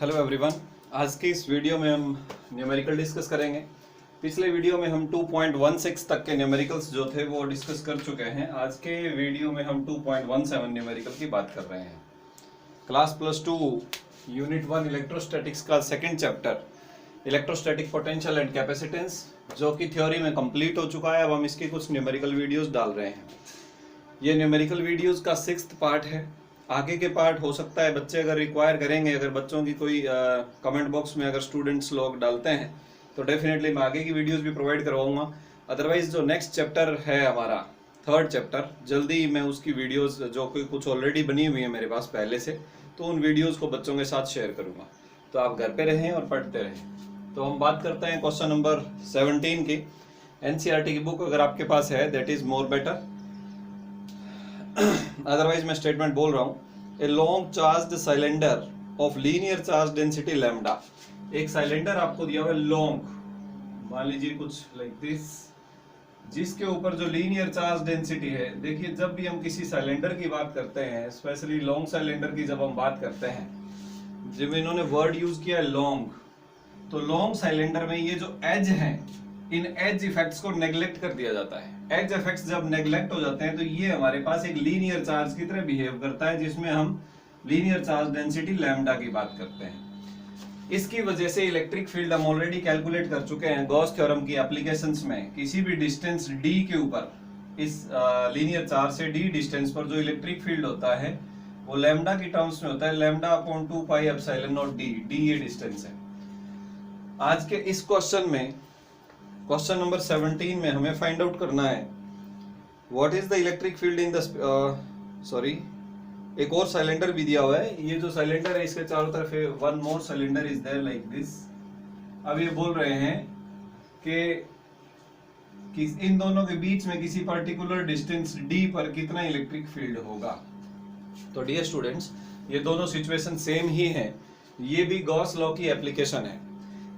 Hello everyone. आज की इस वीडियो में हम न्यूमेरिकल डिस्कस करेंगे। पिछले वीडियो में हम 2.16 तक के न्यूमेरिकल्स जो थे वो डिस्कस कर चुके हैं। आज के वीडियो में हम 2.17 न्यूमेरिकल की बात कर रहे हैं। क्लास +2 यूनिट 1 इलेक्ट्रोस्टैटिक्स का second chapter electrostatic potential and capacitance, जो कि थ्योरी में कंप्लीट हो चुका है। अब हम इसकी कुछ न्यूमेरिकल वीडियोस डाल रहे हैं। ये न्यूमेरिकल वीडियोस का 6th पार्ट है। आगे के पार्ट हो सकता है बच्चे अगर रिक्वायर करेंगे, अगर बच्चों की कोई कमेंट बॉक्स में अगर स्टूडेंट्स लोग डालते हैं तो डेफिनेटली मैं आगे की वीडियोस भी प्रोवाइड करवाऊंगा। अदरवाइज जो नेक्स्ट चैप्टर है हमारा 3rd चैप्टर, जल्दी मैं उसकी वीडियोस जो कि कुछ ऑलरेडी बनी हुई है मेरे पास पहले से, तो उन वीडियोस को बच्चों के साथ शेयर करूंगा। तो आप घर पे रहें और पढ़ते रहें। तो हम बात करते हैं क्वेश्चन नंबर 17 की। एनसीईआरटी की बुक अगर आपके पास है that is more better, otherwise मैं स्टेटमेंट बोल रहा हूँ। A long charged cylinder of linear charge density lambda. एक सिलेंडर आपको दिया हुआ है लॉन्ग, मान लीजिए कुछ लाइक दिस, जिसके ऊपर जो लीनियर चार्ज डेंसिटी है। देखिए जब भी हम किसी सिलेंडर की बात करते हैं, स्पेशली लॉन्ग सिलेंडर की जब हम बात करते हैं, जब इन्होंने वर्ड यूज किया है लॉन्ग, तो लॉन्ग सिलेंडर में ये जो एज है, इन एज इफेक्ट्स को नेग्लेक्ट कर दिया जाता है। एज इफेक्ट्स जब नेग्लेक्ट हो जाते हैं तो ये हमारे पास एक लीनियर चार्ज की तरह बिहेव करता है, जिसमें हम लीनियर चार्ज डेंसिटी लैम्डा की बात करते हैं। इसकी वजह से इलेक्ट्रिक फील्ड हम ऑलरेडी कैलकुलेट कर चुके हैं गॉस थ्योरम की एप्लीकेशंस में। किसी भी डिस्टेंस d के ऊपर, इस लीनियर चार्ज से d डिस्टेंस पर जो इलेक्ट्रिक फील्ड होता है वो लैम्डा की टर्म्स में होता है, λ/2πε0 d ये डिस्टेंस है। आज के इस क्वेश्चन में, क्वेश्चन नंबर 17 में हमें फाइंड आउट करना है what is the electric field in the sorry, एक और सिलेंडर भी दिया हुआ है। ये जो सिलेंडर है इसके चारों तरफ one more cylinder is there like this. अब ये बोल रहे हैं कि इन दोनों के बीच में किसी पर्टिकुलर डिस्टेंस d पर कितना इलेक्ट्रिक फील्ड होगा। तो डियर स्टूडेंट्स, ये दोनों सिचुएशन सेम ही है। ये भी गॉस लॉ की एप्लीकेशन है।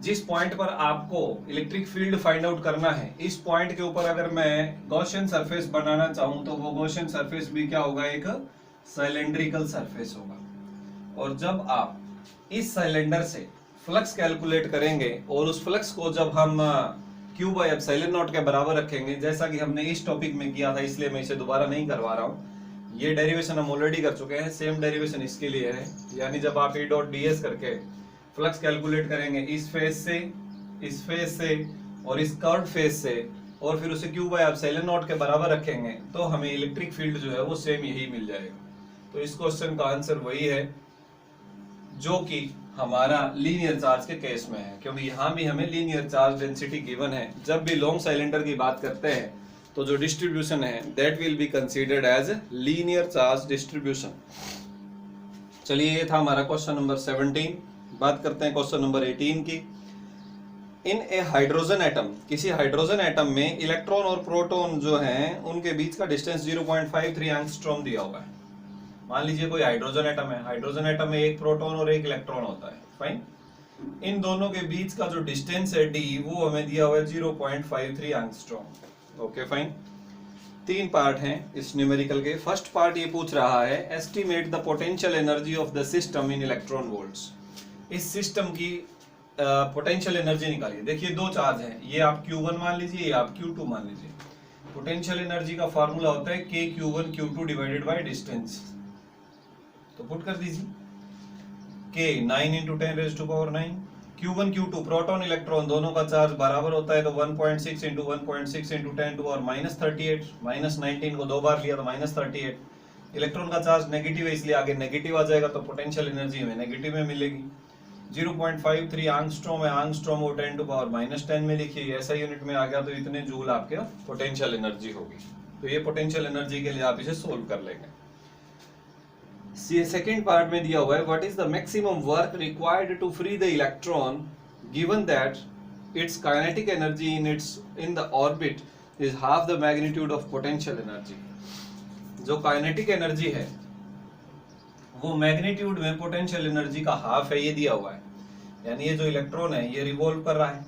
जिस पॉइंट पर आपको इलेक्ट्रिक फील्ड फाइंड आउट करना है, इस पॉइंट के ऊपर अगर मैं गॉसियन सरफेस बनाना चाहूं तो वो गॉसियन सरफेस भी क्या होगा, एक सिलेंड्रिकल सरफेस होगा। और जब आप इस सिलेंडर से फ्लक्स कैलकुलेट करेंगे और उस फ्लक्स को जब हम Q/ε0 के बराबर रखेंगे, जैसा कि हमने इस टॉपिक में किया था, इसलिए मैं इसे दोबारा नहीं करवा रहा हूं। ये डेरिवेशन हम ऑलरेडी कर चुके हैं, सेम डेरिवेशन इसके लिए है। यानी जब आप E.ds करके फ्लक्स कैलकुलेट करेंगे इस फेज से और इस कर्व फेज से, और फिर उसे Q/ε0 के बराबर रखेंगे, तो हमें इलेक्ट्रिक फील्ड जो है वो सेम यही मिल जाएगा। तो इस क्वेश्चन का आंसर वही है जो कि हमारा लीनियर चार्ज के केस में है, क्योंकि यहाँ भी हमें लीनियर चार्ज डेंसिटी गिवन है। जब भी लॉन्ग सिलेंडर की बात करते हैं तो जो डिस्ट्रीब्यूशन है that will be considered as linear charge distribution. चलिए, ये था हमारा क्वेश्चन नंबर 17। बात करते हैं क्वेश्चन नंबर 18 की। इन ए हाइड्रोजन एटम, किसी हाइड्रोजन एटम में इलेक्ट्रॉन और प्रोटॉन जो हैं उनके बीच का डिस्टेंस 0.53 एंगस्ट्रॉम दिया हुआ है। मान लीजिए कोई हाइड्रोजन एटम है, हाइड्रोजन एटम में एक प्रोटॉन और एक इलेक्ट्रॉन होता है, फाइन। इन दोनों के बीच का जो डिस्टेंस है d, वो हमें दिया हुआ है 0.53 एंगस्ट्रॉम। Okay fine. 3 पार्ट हैं इस न्यूमेरिकल के। फर्स्ट पार्ट ये पूछ रहा है estimate the potential energy of the system in electron volts. इस सिस्टम की पोटेंशियल एनर्जी निकालिए। देखिए दो चार्ज हैं, ये आप Q1 मान लीजिए, ये आप Q2 मान लीजिए। पोटेंशियल एनर्जी का फार्मूला होता है KQ1 Q2 divided by distance. तो पुट कर दीजिए K 9 × 10⁻⁹। Q1 Q2 proton electron दोनों का चार्ज बराबर होता है, तो 1.6 × 1.6 × 10⁻38, -19 को 2 बार लिया तो -38। इलेक्ट्रॉन का चार्ज नेगेटिव है इसलिए आगे नेगेटिव आ जाएगा, तो पोटेंशियल एनर्जी हमें नेगेटिव में मिलेगी। 0.53 एंगस्ट्रॉम है, एंगस्ट्रॉम को 10⁻⁻10 में लिखिए, ऐसा यूनिट में आ गया तो इतने जूल आपके पोटेंशियल एनर्जी होगी। तो ये पोटेंशियल एनर्जी के लिए आप इसे सोल्व कर लेंगे। सेकंड पार्ट में दिया हुआ है what is the maximum work required to free the electron given that its kinetic energy in the orbit is half the magnitude of potential energy. जो काइनेटिक एनर्जी है वो मैग्नीट्यूड में पोटेंशियल एनर्जी का half है, ये दिया हुआ है। यानी ये जो इलेक्ट्रॉन है ये रिवॉल्व कर रहा है।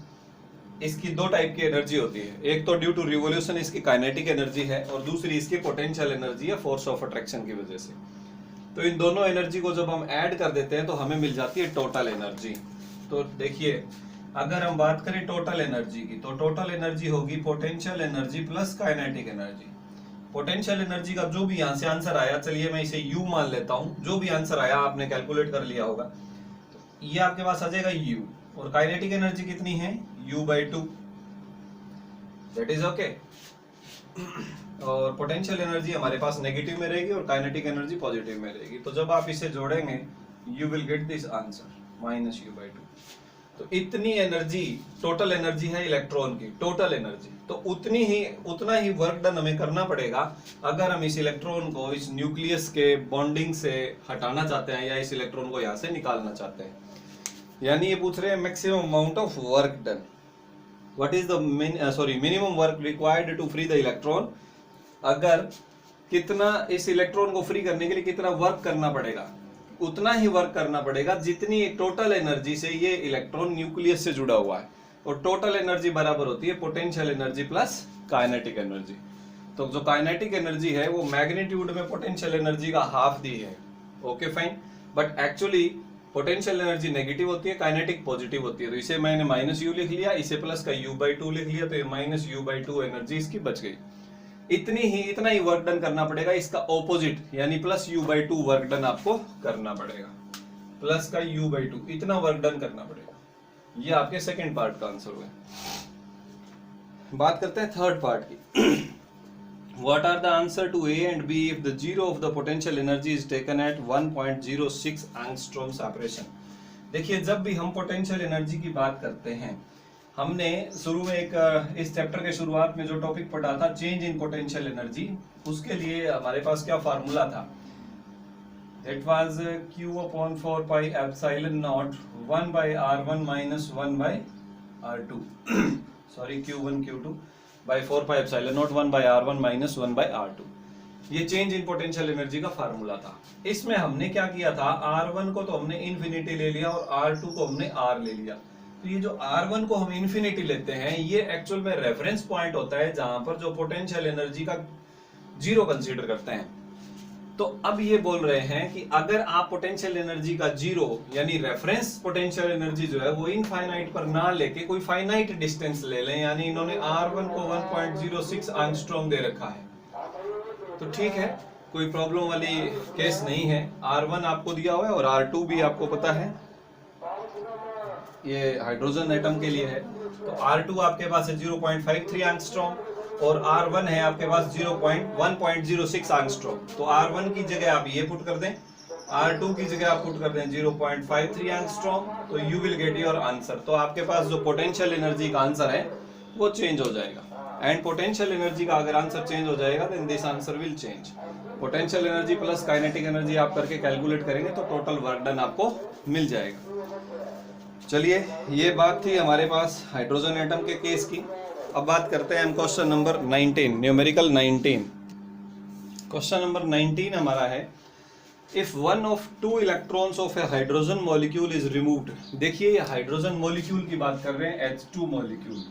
इसकी दो टाइप की एनर्जी होती है, एक तो ड्यू टू रिवोल्यूशन इसकी काइनेटिक एनर्जी है, और दूसरी इसकी पोटेंशियल एनर्जी है फोर्स ऑफ अट्रैक्शन की वजह से। तो इन दोनों एनर्जी को जब हम ऐड कर देते हैं तो हमें मिल जाती है टोटल एनर्जी। तो देखिए, अगर हम बात करें टोटल एनर्जी की, तो टोटल एनर्जी होगी potential energy plus kinetic energy. Potential energy का जो भी यहां से आंसर आया, चलिए मैं इसे U मान लेता हूं, जो भी आंसर आया आपने कैलकुलेट कर लिया होगा, तो ये आपके पास आ जाएगा U। और काइनेटिक एनर्जी कितनी है? U/2, that is okay. और पोटेंशियल एनर्जी हमारे पास नेगेटिव में रहेगी और काइनेटिक एनर्जी पॉजिटिव में रहेगी। तो जब आप इसे जोड़ेंगे you will get this answer -U/2। तो इतनी एनर्जी टोटल एनर्जी है इलेक्ट्रॉन की, टोटल एनर्जी। तो उतना ही वर्क डन हमें करना पड़ेगा अगर हम इस इलेक्ट्रॉन को इस न्यूक्लियस के बॉन्डिंग से हटाना चाहते हैं या इस इलेक्ट्रॉन को यहाँ से निकालना चाहते हैं। यानी ये पूछ रहे हैं maximum amount of work done, what is the minimum work required to free the electron. अगर कितना इस इलेक्ट्रॉन को फ्री करने के लिए कितना वर्क करना पड़ेगा, उतना ही वर्क करना पड़ेगा जितनी टोटल एनर्जी से ये इलेक्ट्रॉन न्यूक्लियस से जुड़ा हुआ है। और टोटल एनर्जी बराबर होती है potential energy plus kinetic energy. तो जो काइनेटिक एनर्जी है वो मैग्नीट्यूड में पोटेंशियल एनर्जी का हाफ दी है, okay fine. But actually potential energy negative होती है, काइनेटिक पॉजिटिव होती है। तो इसे मैंने -U लिख लिया, इसे प्लस का U/2 लिख लिया, तो ये -U/2 एनर्जी इसकी बच गई। इतना ही वर्क डन करना पड़ेगा, इसका ऑपोजिट यानी +U/2 वर्क डन आपको करना पड़ेगा, प्लस का U/2 इतना वर्क डन करना पड़ेगा। ये आपके सेकंड पार्ट का आंसर हुआ। बात करते हैं थर्ड पार्ट की। What are the answer to A and B if the zero of the potential energy is taken at 1.06 angstrom separation? देखिए, जब भी हम पोटेंशियल एनर्जी की बात करते हैं, हमने शुरू में एक इस चैप्टर के शुरुआत में जो टॉपिक पढ़ा था चेंज इन पोटेंशियल एनर्जी, उसके लिए हमारे पास क्या फार्मूला था? That was Q/4 pi epsilon naught 1/r1 minus 1/r2 sorry Q1 Q2 by 4 pi epsilon naught 1/r1 minus 1/r2। ये चेंज इन पोटेंशियल एनर्जी का फार्मूला था। इसमें हमने क्या किया था, R1 को तो हमने इन्फिनिटी ले लिया और R2 को हमने R ले लिया। तो ये जो R1 को हम इन्फिनिटी लेते हैं, ये एक्चुअल में रेफरेंस पॉइंट होता है जहां पर जो पोटेंशियल एनर्जी का जीरो कंसीडर करते हैं। तो अब ये बोल रहे हैं कि अगर आप पोटेंशियल एनर्जी का जीरो यानी रेफरेंस पोटेंशियल एनर्जी जो है वो इनफाइनाइट पर ना लेके कोई फाइनाइट डिस्टेंस ले लें, यानी इन्होंने R1 को 1.06 एंगस्ट्रॉम दे रखा है, तो ठीक है, कोई प्रॉब्लम वाली केस नहीं है। R1 आपको दिया हुआ है और R2 भी आपको पता है, ये हाइड्रोजन एटम के लिए है। तो R2 आपके पास है 0.53 एंगस्ट्रॉम और R1 है आपके पास 1.06 एंगस्ट्रॉम। तो R1 की जगह आप ये पुट कर दें, R2 की जगह आप पुट कर दें 0.53 एंगस्ट्रॉम, तो you will get your answer. तो आपके पास जो पोटेंशियल एनर्जी का आंसर है वो चेंज हो जाएगा। एंड पोटेंशियल एनर्जी का अगर आंसर चेंज हो जाएगा then this answer will change. Potential energy plus kinetic energy आप करके कैलकुलेट करेंगे तो टोटल वर्क डन आपको मिल जाएगा। चलिए, ये बात थी हमारे पास हाइड्रोजन एटम के केस की। अब बात करते हैं हम question number 19, numerical 19। Question number 19 हमारा है, if one of two electrons of A hydrogen molecule is removed. देखिए, ये हाइड्रोजन मॉलिक्यूल की बात कर रहे हैं, H2 मॉलिक्यूल।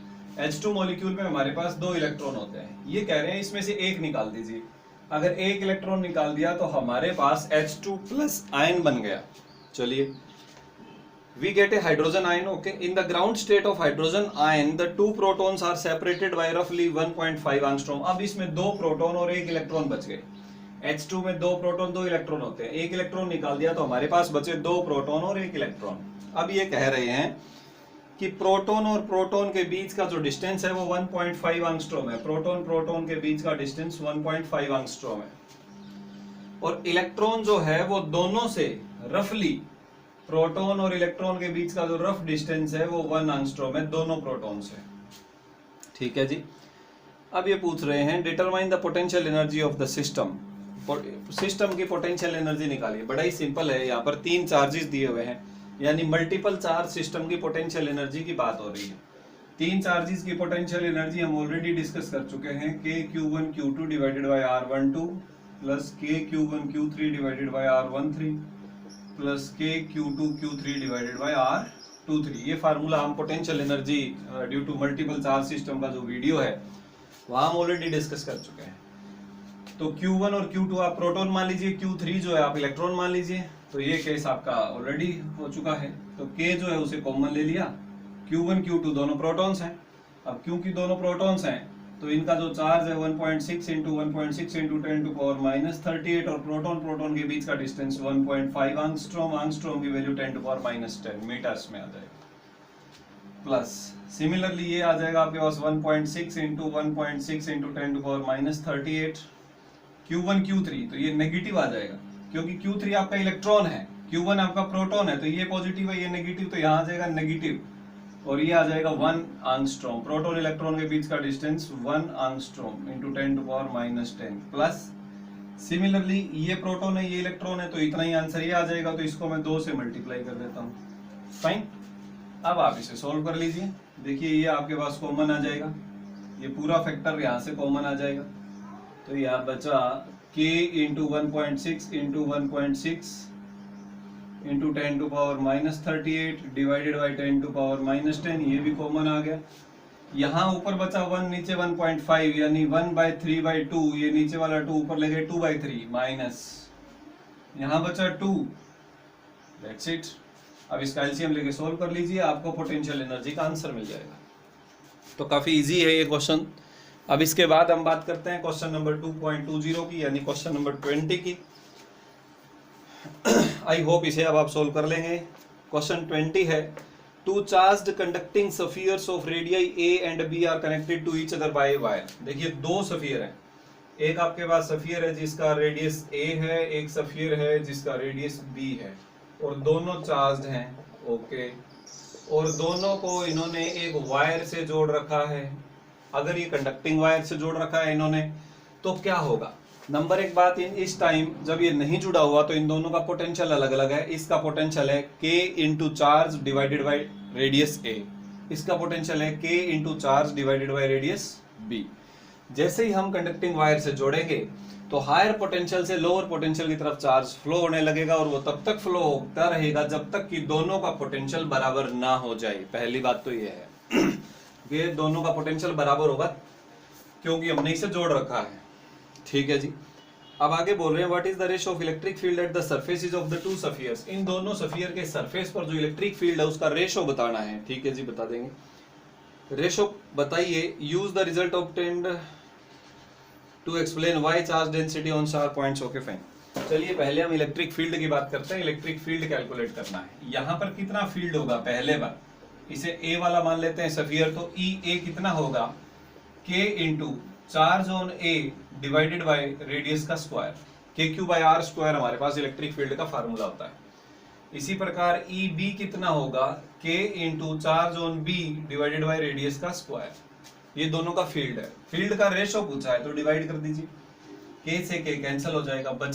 H2 मॉलिक्यूल में हमारे पास 2 इलेक्ट्रॉन होते हैं। ये कह रहे हैं इसमें से एक निकाल दीजिए। अगर एक इलेक्ट्रॉन निकाल दिया तो हमारे पास H2 प्लस आयन बन गया। चलिए, we get a hydrogen ion, okay? In the ground state of hydrogen ion the two protons are separated by roughly 1.5 angstrom। अब इसमें 2 प्रोटॉन और 1 इलेक्ट्रॉन बच गए। H2 में 2 प्रोटॉन 2 इलेक्ट्रॉन होते हैं, 1 इलेक्ट्रॉन निकाल दिया तो हमारे पास बचे 2 प्रोटॉन और 1 इलेक्ट्रॉन। अब ये कह रहे हैं कि प्रोटॉन और प्रोटॉन के बीच का जो डिस्टेंस है वो 1.5 एंगस्ट्रॉम है। प्रोटॉन प्रोटॉन के बीच का डिस्टेंस 1.5 एंगस्ट्रॉम है और इलेक्ट्रॉन जो है वो दोनों से रफली, प्रोटॉन और इलेक्ट्रॉन के बीच का जो रफ डिस्टेंस है वो 1 एंगस्ट्रॉम है दोनों प्रोटॉन से। ठीक है जी। अब ये पूछ रहे हैं determine the potential energy of the system. System की पोटेंशियल एनर्जी निकालिए। बड़ा ही सिंपल है, यहाँ पर 3 चार्जेस दिए हुए हैं, यानी मल्टीपल चार्ज सिस्टम की पोटेंशियल एनर्जी की बात हो रही है। 3 चार्जेस की पोटेंशियल एनर्जी हम ऑलरेडी डिस्कस कर चुके हैं, KQ1 Q2 divided by R12 plus KQ1 Q3 divided by R13 plus KQ2 Q3 divided by R23। ये फार्मूला हम potential energy due to multiple charge system का जो वीडियो है वहां हम ऑलरेडी डिस्कस कर चुके हैं। तो Q1 और Q2 आप प्रोटॉन मान लीजिए, Q3 जो है आप इलेक्ट्रॉन मान लीजिए। तो ये केस आपका ऑलरेडी हो चुका है, तो K जो है उसे कॉमन ले लिया। Q1 Q2 दोनों प्रोटॉन्स हैं। अब क्योंकि दोनों प्रोटॉन्स हैं तो इनका जो चार्ज है 1.6 इंटू 1.6 इंटू 10⁻38 और प्रोटॉन प्रोटॉन के बीच का डिस्टेंस 1.5 एंगस्ट्रॉम। एंगस्ट्रॉम की वैल्यू 10⁻10 मीटर्स में आ जाएगा। प्लस सिमिलरली ये आ जाएगा आपके पास 1.6 इंटू 1.6 इंटू 10⁻38 Q1 Q3, तो ये नेगेटिव आ जाएगा क्योंकि Q3 आपका इलेक्ट्रॉन है, Q1 आपका प्रोटॉन है, तो ये पॉजिटिव है ये नेगेटिव, तो यहाँ आ जाएगा नेगेटिव और ये आ जाएगा 1 एंगस्ट्रॉम। प्रोटॉन इलेक्ट्रॉन के बीच का distance 1 angstrom into 10⁻10 plus similarly ये प्रोटॉन है ये इलेक्ट्रॉन है, तो इतना ही आंसर ये आ जाएगा। तो इसको मैं 2 से मल्टीप्लाई कर देता हूँ। फाइन, अब आप इसे सोल्व कर लीजिए। देखिए ये आपके पास कॉमन आ जाएगा, ये पूरा फैक्टर यहाँ से कॉमन आ जाएगा। तो यहाँ बचा k into 1.6 into 1.6 into 10⁻38 divided by 10⁻10, ये भी कॉमन आ गया। यहाँ ऊपर बचा 1 नीचे 1.5 यानी 1/3/2, ये नीचे वाला 2 ऊपर ले गए 2/3 माइनस यहाँ बचा 2। That's it. अब इसका एलसीएम लेके सोल्व कर लीजिए, आपको पोटेंशियल एनर्जी का आंसर मिल जाएगा। तो काफी इजी है ये क्वेश्चन। अब इसके बाद हम बात करते हैं क्वेश्चन नंबर 2.20 की, यानी क्वेश्चन नंबर 20 की। आई होप इसे अब आप सोल्व कर लेंगे। क्वेश्चन 20 है, two charged conducting spheres of radii A and B are connected to each other by wire. देखिए 2 सफियर है, एक आपके पास सफियर है जिसका रेडियस ए है, एक सफियर है जिसका रेडियस बी है, और दोनों चार्ज्ड हैं। ओके, और दोनों को इन्होंने एक वायर से जोड़ रखा है। अगर ये कंडक्टिंग वायर से जोड़ रखा है इन्होंने, तो क्या होगा? नंबर एक बात, इस टाइम जब ये नहीं जुड़ा हुआ तो इन दोनों का पोटेंशियल अलग अलग है। इसका पोटेंशियल है k into charge divided by radius a, इसका पोटेंशियल है k into charge divided by radius b। जैसे ही हम कंडक्टिंग वायर से जोड़ेंगे तो हायर पोटेंशियल से लोअर पोटेंशियल की तरफ चार्ज फ्लो होने लगेगा, और वो तब तक फ्लो होता रहेगा जब तक कि दोनों का पोटेंशियल बराबर ना हो जाए। पहली बात तो ये है कि दोनों का पोटेंशियल बराबर होगा क्योंकि हमने इसे जोड़ रखा है। ठीक है जी। अब आगे बोल रहे हैं what is the ratio of electric field at the surfaces of the two spheres. इन दोनों सफियर के सरफेस पर जो इलेक्ट्रिक फील्ड है उसका रेशियो बताना है। ठीक है जी, बता देंगे। रेशियो बताइए। Use the result obtained to explain why charge density on sharp points. Okay fine. चलिए पहले हम इलेक्ट्रिक फील्ड की बात करते हैं। इलेक्ट्रिक फील्ड कैलकुलेट करना है। यहाँ पर कितना फील्ड होगा, पहले बार इसे ए वाला मान लेते हैं सफियर, तो ई ए कितना होगा, k into charge on A divided by radius का स्क्वायर, KQ/R² हमारे पास इलेक्ट्रिक फील्ड का फार्मूला होता है। इसी प्रकार ई बी कितना होगा, k into charge on B divided by radius का स्क्वायर। ये दोनों का फील्ड है। फील्ड का रेशो पूछा है तो डिवाइड कर दीजिए, k से k कैंसिल हो जाएगा,